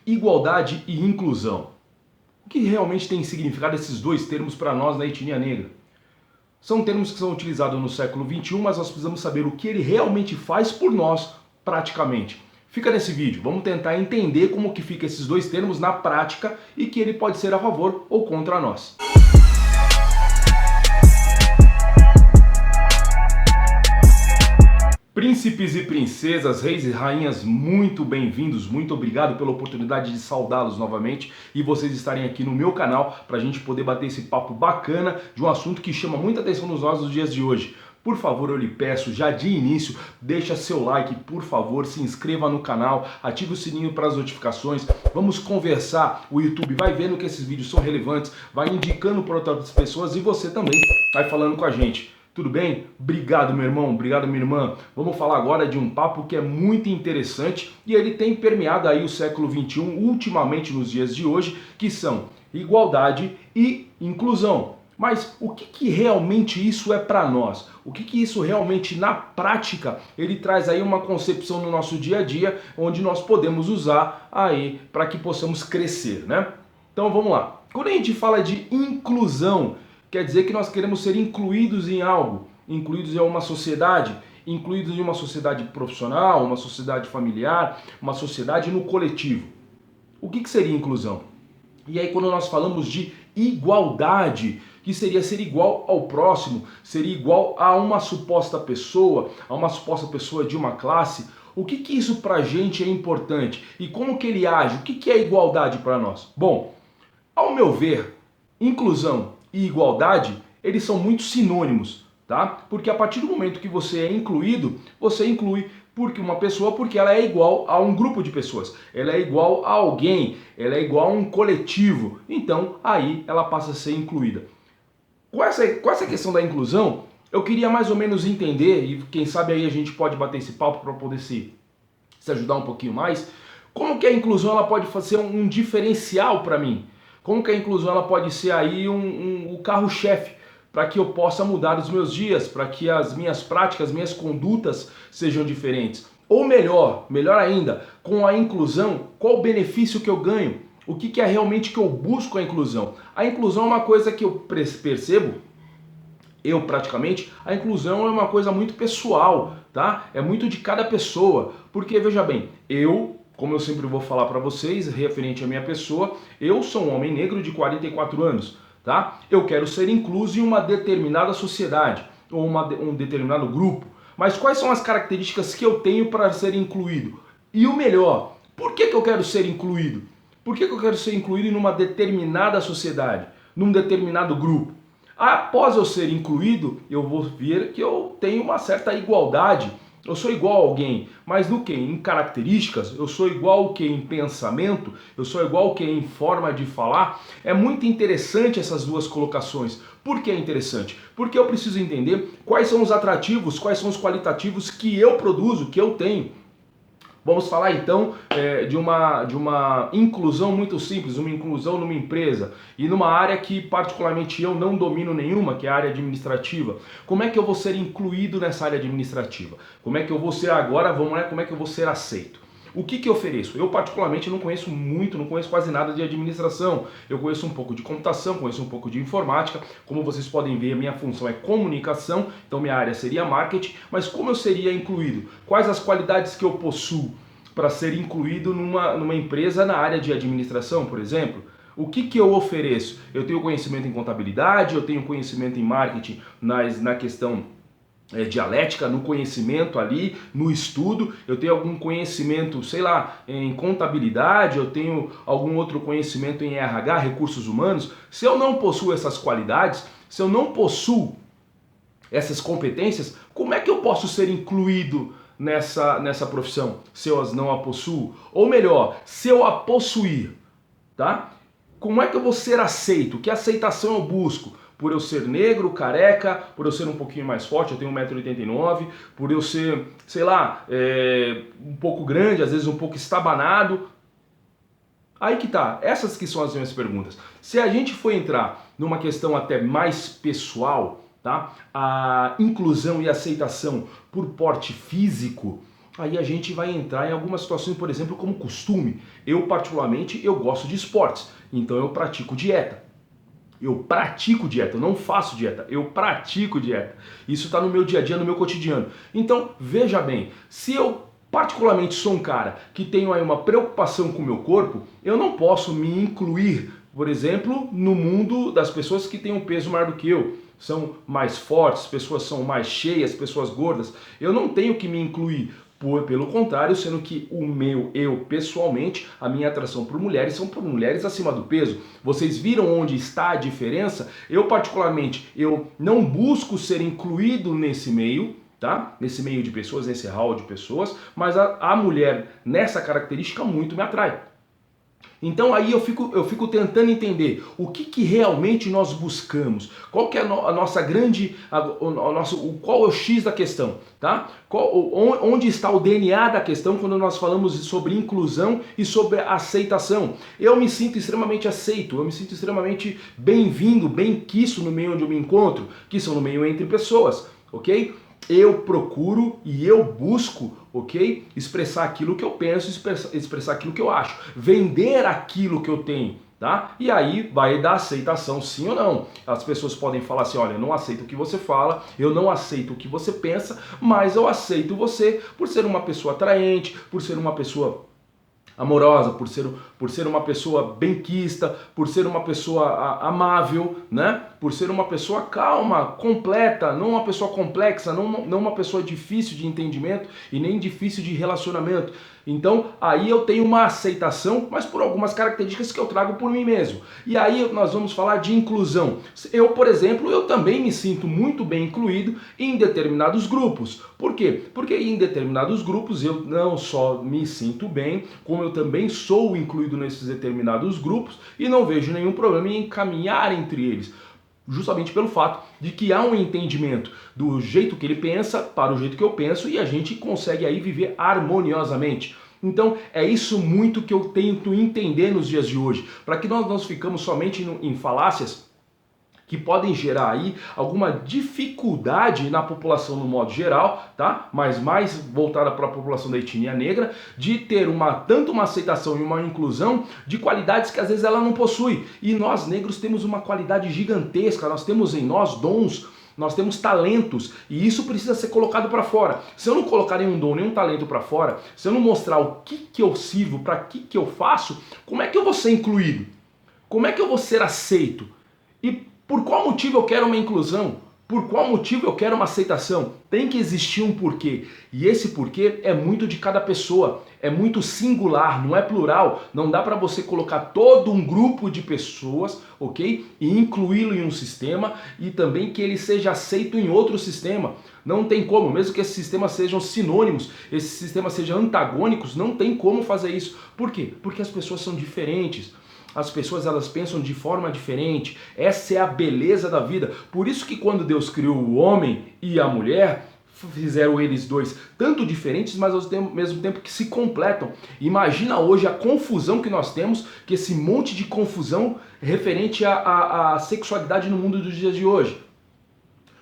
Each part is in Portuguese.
igualdade e inclusão. O que realmente tem significado esses dois termos para nós na etnia negra? São termos que são utilizados no século XXI, mas nós precisamos saber o que ele realmente faz por nós praticamente. Fica nesse vídeo, vamos tentar entender como que fica esses dois termos na prática e que ele pode ser a favor ou contra nós. Príncipes e princesas, reis e rainhas, muito bem-vindos, muito obrigado pela oportunidade de saudá-los novamente e vocês estarem aqui no meu canal para a gente poder bater esse papo bacana de um assunto que chama muita atenção nos dias de hoje. Por favor, eu lhe peço, já de início, deixa seu like, por favor, se inscreva no canal, ative o sininho para as notificações, vamos conversar, o YouTube vai vendo que esses vídeos são relevantes, vai indicando para outras pessoas e você também vai falando com a gente. Tudo bem? Obrigado, meu irmão, obrigado, minha irmã. Vamos falar agora de um papo que é muito interessante e ele tem permeado aí o século XXI, ultimamente nos dias de hoje, que são igualdade e inclusão. Mas o que realmente isso é para nós? O que isso realmente na prática ele traz aí uma concepção no nosso dia a dia, onde nós podemos usar aí para que possamos crescer, né? Então vamos lá. Quando a gente fala de inclusão, quer dizer que nós queremos ser incluídos em algo, incluídos em uma sociedade, incluídos em uma sociedade profissional, uma sociedade familiar, uma sociedade no coletivo. O que seria inclusão? E aí quando nós falamos de igualdade, que seria ser igual ao próximo, seria igual a uma suposta pessoa de uma classe, o que isso pra gente é importante? E como que ele age? O que é igualdade para nós? Bom, ao meu ver, inclusão e igualdade, eles são muito sinônimos, tá? Porque a partir do momento que você é incluído, você inclui uma pessoa porque ela é igual a um grupo de pessoas, ela é igual a alguém, ela é igual a um coletivo, então aí ela passa a ser incluída. Com essa questão da inclusão, eu queria mais ou menos entender, e quem sabe aí a gente pode bater esse papo para poder se ajudar um pouquinho mais, como que a inclusão ela pode fazer um diferencial para mim? Como que a inclusão ela pode ser aí o carro-chefe para que eu possa mudar os meus dias, para que as minhas práticas, minhas condutas sejam diferentes? Ou melhor ainda, com a inclusão, qual o benefício que eu ganho? O que é realmente que eu busco a inclusão? A inclusão é uma coisa que eu percebo, a inclusão é uma coisa muito pessoal, tá? É muito de cada pessoa, porque veja bem, como eu sempre vou falar para vocês, referente à minha pessoa, eu sou um homem negro de 44 anos, tá? Eu quero ser incluso em uma determinada sociedade, ou um determinado grupo. Mas quais são as características que eu tenho para ser incluído? E o melhor, por que eu quero ser incluído? Por que eu quero ser incluído em uma determinada sociedade, num determinado grupo? Após eu ser incluído, eu vou ver que eu tenho uma certa igualdade. Eu sou igual a alguém, mas no que? Em características? Eu sou igual ao que? Em pensamento? Eu sou igual ao que? Em forma de falar? É muito interessante essas duas colocações. Por que é interessante? Porque eu preciso entender quais são os atrativos, quais são os qualitativos que eu produzo, que eu tenho. Vamos falar então de uma inclusão muito simples, uma inclusão numa empresa e numa área que particularmente eu não domino nenhuma, que é a área administrativa. Como é que eu vou ser incluído nessa área administrativa? Como é que eu vou ser agora, como é que eu vou ser aceito? O que eu ofereço? Eu particularmente não conheço quase nada de administração. Eu conheço um pouco de computação, conheço um pouco de informática. Como vocês podem ver, a minha função é comunicação, então minha área seria marketing. Mas como eu seria incluído? Quais as qualidades que eu possuo para ser incluído numa empresa na área de administração, por exemplo? O que eu ofereço? Eu tenho conhecimento em contabilidade, eu tenho conhecimento em marketing na questão dialética, no conhecimento ali, no estudo, eu tenho algum conhecimento, sei lá, em contabilidade, eu tenho algum outro conhecimento em RH, recursos humanos. Se eu não possuo essas qualidades, se eu não possuo essas competências, como é que eu posso ser incluído nessa profissão, se eu não a possuo? Ou melhor, se eu a possuir, tá? Como é que eu vou ser aceito? Que aceitação eu busco? Por eu ser negro, careca, por eu ser um pouquinho mais forte, eu tenho 1,89 m, por eu ser, sei lá, um pouco grande, às vezes um pouco estabanado. Aí que tá, essas que são as minhas perguntas. Se a gente for entrar numa questão até mais pessoal, tá? A inclusão e aceitação por porte físico, aí a gente vai entrar em algumas situações, por exemplo, como costume. Eu, particularmente, eu gosto de esportes, então eu pratico dieta. Eu pratico dieta, eu não faço dieta, eu pratico dieta. Isso está no meu dia a dia, no meu cotidiano. Então, veja bem, se eu particularmente sou um cara que tenho aí uma preocupação com o meu corpo, eu não posso me incluir, por exemplo, no mundo das pessoas que têm um peso maior do que eu. São mais fortes, pessoas são mais cheias, pessoas gordas. Eu não tenho que me incluir. Pelo contrário, sendo que eu pessoalmente, a minha atração por mulheres são por mulheres acima do peso. Vocês viram onde está a diferença? Eu particularmente, eu não busco ser incluído nesse meio, tá? Nesse meio de pessoas, nesse hall de pessoas, mas a mulher nessa característica muito me atrai. Então aí eu fico tentando entender o que realmente nós buscamos, qual que é a nossa grande, qual é o X da questão, tá? Onde está o DNA da questão quando nós falamos sobre inclusão e sobre aceitação. Eu me sinto extremamente aceito, eu me sinto extremamente bem-vindo, bem-quisto no meio onde eu me encontro, que são no meio entre pessoas, ok? Eu procuro e eu busco, ok? Expressar aquilo que eu penso, expressar aquilo que eu acho, vender aquilo que eu tenho, tá? E aí vai dar aceitação, sim ou não. As pessoas podem falar assim, olha, eu não aceito o que você fala, eu não aceito o que você pensa, mas eu aceito você por ser uma pessoa atraente, por ser uma pessoa amorosa, por ser uma pessoa benquista, por ser uma pessoa amável, né? Por ser uma pessoa calma, completa, não uma pessoa complexa, não uma pessoa difícil de entendimento e nem difícil de relacionamento. Então, aí eu tenho uma aceitação, mas por algumas características que eu trago por mim mesmo. E aí nós vamos falar de inclusão. Eu, por exemplo, eu também me sinto muito bem incluído em determinados grupos. Por quê? Porque em determinados grupos eu não só me sinto bem, como eu também sou incluído nesses determinados grupos e não vejo nenhum problema em caminhar entre eles. Justamente pelo fato de que há um entendimento do jeito que ele pensa para o jeito que eu penso e a gente consegue aí viver harmoniosamente. Então é isso muito que eu tento entender nos dias de hoje, para que nós não ficamos somente em falácias que podem gerar aí alguma dificuldade na população no modo geral, tá? Mas mais voltada para a população da etnia negra, de ter tanto uma aceitação e uma inclusão de qualidades que às vezes ela não possui. E nós negros temos uma qualidade gigantesca, nós temos em nós dons, nós temos talentos e isso precisa ser colocado para fora. Se eu não colocar nenhum dom, nenhum talento para fora, se eu não mostrar o que eu sirvo, para que eu faço, como é que eu vou ser incluído? Como é que eu vou ser aceito? E por qual motivo eu quero uma inclusão? Por qual motivo eu quero uma aceitação? Tem que existir um porquê. E esse porquê é muito de cada pessoa. É muito singular, não é plural. Não dá para você colocar todo um grupo de pessoas, ok? E incluí-lo em um sistema e também que ele seja aceito em outro sistema. Não tem como, mesmo que esses sistemas sejam sinônimos, esses sistemas sejam antagônicos, não tem como fazer isso. Por quê? Porque as pessoas são diferentes. As pessoas elas pensam de forma diferente. Essa é a beleza da vida. Por isso que quando Deus criou o homem e a mulher, fizeram eles dois tanto diferentes, mas ao mesmo tempo que se completam. Imagina hoje a confusão que nós temos, que esse monte de confusão referente à sexualidade no mundo dos dias de hoje.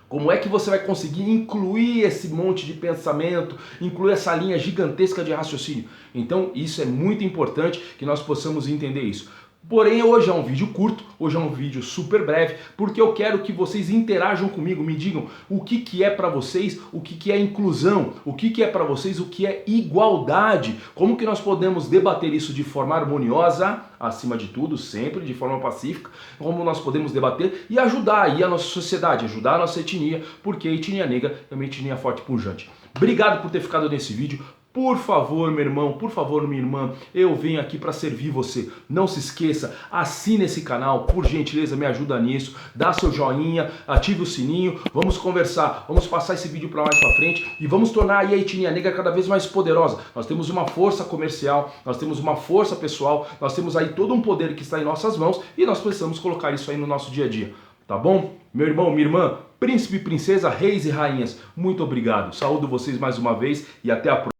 Como é que você vai conseguir incluir esse monte de pensamento, incluir essa linha gigantesca de raciocínio? Então isso é muito importante que nós possamos entender isso. Porém, hoje é um vídeo curto, hoje é um vídeo super breve, porque eu quero que vocês interajam comigo, me digam o que é para vocês, o que é inclusão, o que é para vocês, o que é igualdade, como que nós podemos debater isso de forma harmoniosa, acima de tudo, sempre de forma pacífica, como nós podemos debater e ajudar aí a nossa sociedade, ajudar a nossa etnia, porque a etnia negra é uma etnia forte e pujante. Obrigado por ter ficado nesse vídeo. Por favor, meu irmão, por favor, minha irmã, eu venho aqui para servir você. Não se esqueça, assine esse canal, por gentileza, me ajuda nisso. Dá seu joinha, ative o sininho, vamos conversar, vamos passar esse vídeo para mais para frente e vamos tornar aí a etnia negra cada vez mais poderosa. Nós temos uma força comercial, nós temos uma força pessoal, nós temos aí todo um poder que está em nossas mãos e nós precisamos colocar isso aí no nosso dia a dia. Tá bom? Meu irmão, minha irmã, príncipe, princesa, reis e rainhas, muito obrigado. Saúdo vocês mais uma vez e até a próxima.